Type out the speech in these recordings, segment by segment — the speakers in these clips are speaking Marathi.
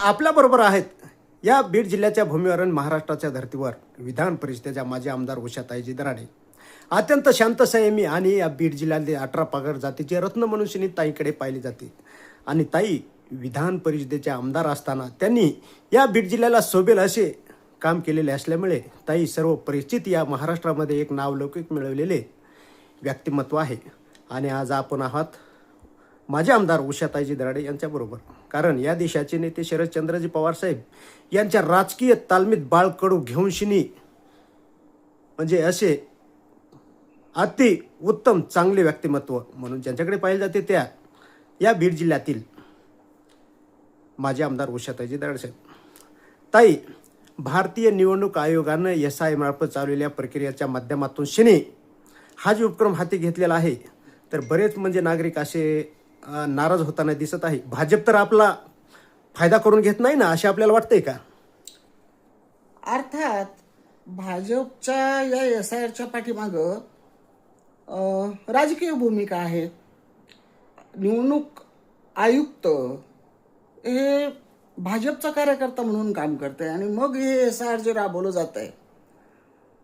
आपल्याबरोबर आहेत या बीड जिल्ह्याच्या भूमीवर आणि महाराष्ट्राच्या धर्तीवर विधान परिषदेच्या माजी आमदार उषाताईजी दराडे अत्यंत शांत संयमी आणि या बीड जिल्ह्यातील 18 पगड जातीचे रत्न मनुष्यनी ताईकडे पाहिले जाते. आणि ताई विधान परिषदेचे आमदार असताना त्यांनी या बीड जिल्ह्याला शोभेल असे काम केलेले असल्यामुळे ताई सर्व परिचित या महाराष्ट्रामध्ये एक नावलौकिक मिळवलेले व्यक्तिमत्व आहे. आणि आज आपण आहात माजी आमदार उषाताईजी दराडे यांच्याबरोबर, कारण या देशाचे नेते शरदचंद्रजी पवार साहेब यांच्या राजकीय तालमीत बाळकडू घेऊन शिनी म्हणजे असे अति उत्तम चांगले व्यक्तिमत्व म्हणून ज्यांच्याकडे पाहिले जाते त्या या बीड जिल्ह्यातील माजी आमदार उषाताईजी दराडे साहेब. ताई, भारतीय निवडणूक आयोगानं SI मार्फत चालवलेल्या प्रक्रियेच्या माध्यमातून शिनी हा जो उपक्रम हाती घेतलेला आहे, तर बरेच म्हणजे नागरिक असे नाराज होताना दिसत आहे. भाजप तर आपला फायदा करून घेत नाही ना, असे आपल्याला वाटतंय का? अर्थात भाजपच्या या SIRच्या पाठीमागं राजकीय भूमिका आहे. निवडणूक आयुक्त हे भाजपचा कार्यकर्ता म्हणून काम करते आणि मग हे SIR जे राबवलं जात आहे,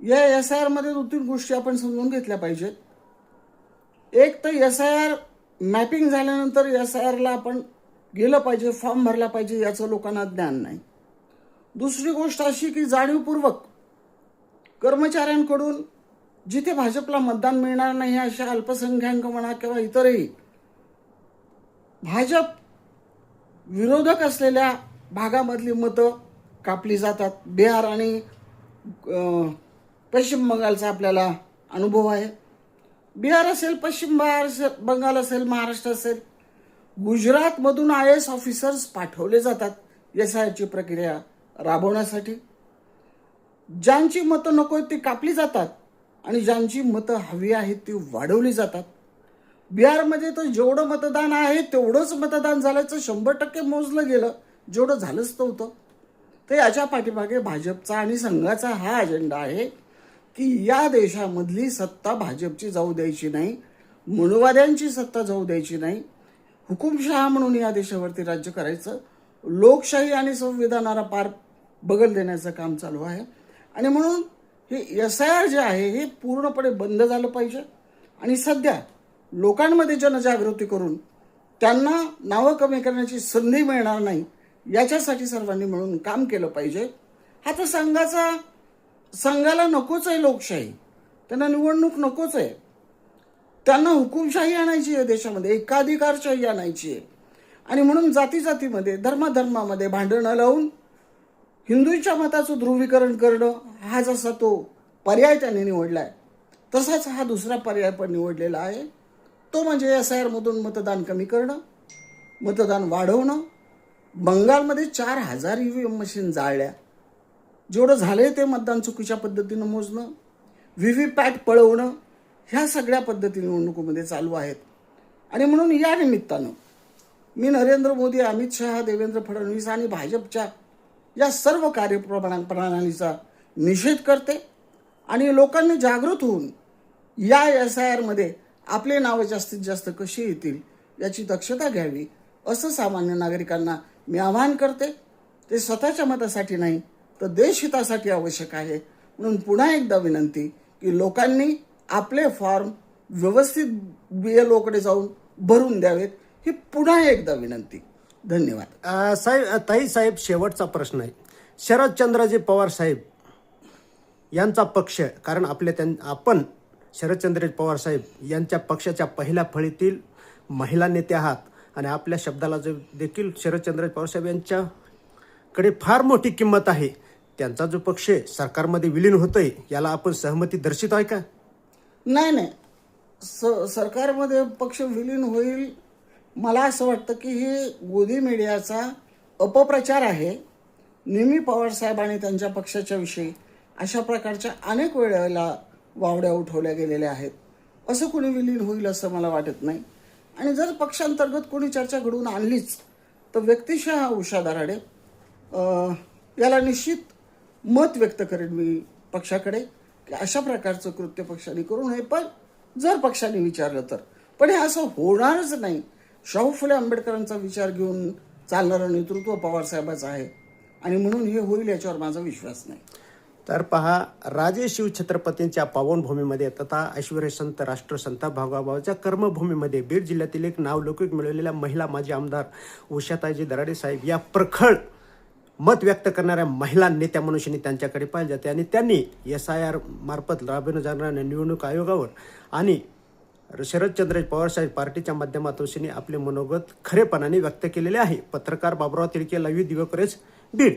या SIRमध्ये 2-3 गोष्टी आपण समजून घेतल्या पाहिजेत. एक तर SIR मॅपिंग झाल्यानंतर SIRला आपण गेलं पाहिजे, फॉर्म भरला पाहिजे याचं लोकांना ज्ञान नाही. दुसरी गोष्ट अशी की जाणीवपूर्वक कर्मचाऱ्यांकडून जिथे भाजपला मतदान मिळणार नाही अशा अल्पसंख्याक म्हणा किंवा इतरही भाजप विरोधक असलेल्या भागामधली मतं कापली जातात. बिहार आणि पश्चिम बंगालचा आपल्याला अनुभव आहे. बिहार असेल, पश्चिम बंगाल असेल, महाराष्ट्र असेल, गुजरातमधून IAS ऑफिसर्स पाठवले जातात SIRची प्रक्रिया राबवण्यासाठी. ज्यांची मतं नको ती कापली जातात आणि ज्यांची मतं हवी आहेत ती वाढवली जातात. बिहारमध्ये तर जेवढं मतदान आहे तेवढंच मतदान झाल्याचं 100% मोजलं गेलं, जेवढं झालंच नव्हतं. तर याच्या पाठीमागे भाजपचा आणि संघाचा हा अजेंडा आहे की या देशामधली सत्ता भाजपची जाऊ द्यायची नाही, मनुवाद्यांची सत्ता जाऊ द्यायची नाही, हुकुमशहा म्हणून या देशावरती राज्य करायचं, लोकशाही आणि संविधानाला पार बगल देण्याचं काम चालू आहे. आणि म्हणून हे SIR जे आहे हे पूर्णपणे बंद झालं पाहिजे. आणि सध्या लोकांमध्ये जनजागृती करून त्यांना नावं कमी करण्याची संधी मिळणार नाही याच्यासाठी सर्वांनी मिळून काम केलं पाहिजे. हा तर संघाला नकोच आहे लोकशाही, त्यांना निवडणूक नकोच आहे, त्यांना हुकुमशाही आणायची आहे देशामध्ये, एकाधिकारशाही आणायची आहे. आणि म्हणून जातीमध्ये धर्मामध्ये भांडणं लावून हिंदूंच्या मताचं ध्रुवीकरण करणं हा जसा तो पर्याय त्यांनी निवडला आहे, तसाच हा दुसरा पर्याय पण निवडलेला आहे. तो म्हणजे SIRमधून मतदान कमी करणं, मतदान वाढवणं. बंगालमध्ये 4,000 EVM मशीन जाळल्या. जेवढं झालंय ते मतदान चुकीच्या पद्धतीनं मोजणं, VVPAT पळवणं, ह्या सगळ्या पद्धती निवडणुकीमध्ये चालू आहेत. आणि म्हणून या निमित्तानं मी नरेंद्र मोदी, अमित शहा, देवेंद्र फडणवीस आणि भाजपच्या या सर्व कार्यप्रणालीचा निषेध करते. आणि लोकांनी जागृत होऊन या SIRमध्ये आपले नावं जास्तीत जास्त कशी येतील याची दक्षता घ्यावी असं सामान्य नागरिकांना मी आवाहन करते. ते स्वतःच्या मतासाठी नाही तर देशहितासाठी आवश्यक आहे. म्हणून पुन्हा एकदा विनंती की लोकांनी आपले फॉर्म व्यवस्थित BLOकडे जाऊन भरून द्यावेत, ही पुन्हा एकदा विनंती. धन्यवाद. ताई साहेब, शेवटचा प्रश्न आहे. शरदचंद्रजी पवार साहेब यांचा पक्ष, कारण आपण शरदचंद्र पवार साहेब यांच्या पक्षाच्या पहिल्या फळीतील महिला नेते आहात आणि आपल्या शब्दाला जो देखील शरदचंद्र पवार साहेब यांच्याकडे फार मोठी किंमत आहे. त्यांचा जो पक्ष सरकारमध्ये विलीन होतोय याला आपण सहमती दर्शित आहे का? नाही, सरकारमध्ये पक्ष विलीन होईल मला असं वाटतं की हे गोदी मीडियाचा अपप्रचार आहे. नेहमी पवार साहेब आणि त्यांच्या पक्षाच्या विषयी अशा प्रकारच्या अनेक वेळेला वावड्या उठवल्या गेलेल्या आहेत. असं कोणी विलीन होईल असं मला वाटत नाही. आणि जर पक्षांतर्गत कोणी चर्चा घडवून आणलीच तर व्यक्तिशः उषा दराडे याला निश्चित मत व्यक्त करेन मी पक्षाकडे की अशा प्रकारचं कृत्य पक्षाने करू नये. पण जर पक्षाने विचारलं तर, पण हे असं होणारच नाही. शाहू फुले आंबेडकरांचा विचार घेऊन चालणारं नेतृत्व पवारसाहेबाचं आहे आणि म्हणून हे होईल याच्यावर माझा विश्वास नाही. तर पहा, राजे शिवछत्रपतींच्या पावनभूमीमध्ये तथा ऐश्वर्य संत राष्ट्रसंत भाऊच्या कर्मभूमीमध्ये बीड जिल्ह्यातील एक नावलौकिक मिळवलेल्या महिला माजी आमदार उषाताईजी दराडे साहेब या प्रखळ मत व्यक्त करणाऱ्या महिला नेत्या मनुष्याने त्यांच्याकडे पाहिले जाते आणि त्यांनी SIR मार्फत राबविण्यात जाणाऱ्या निवडणूक आयोगावर आणि शरदचंद्र पवारसाहेब पार्टीच्या माध्यमातून आपले मनोगत खरेपणाने व्यक्त केलेले आहे. पत्रकार बाबुराव तिडके, लाईव्ह दिवाकरेच, बीड.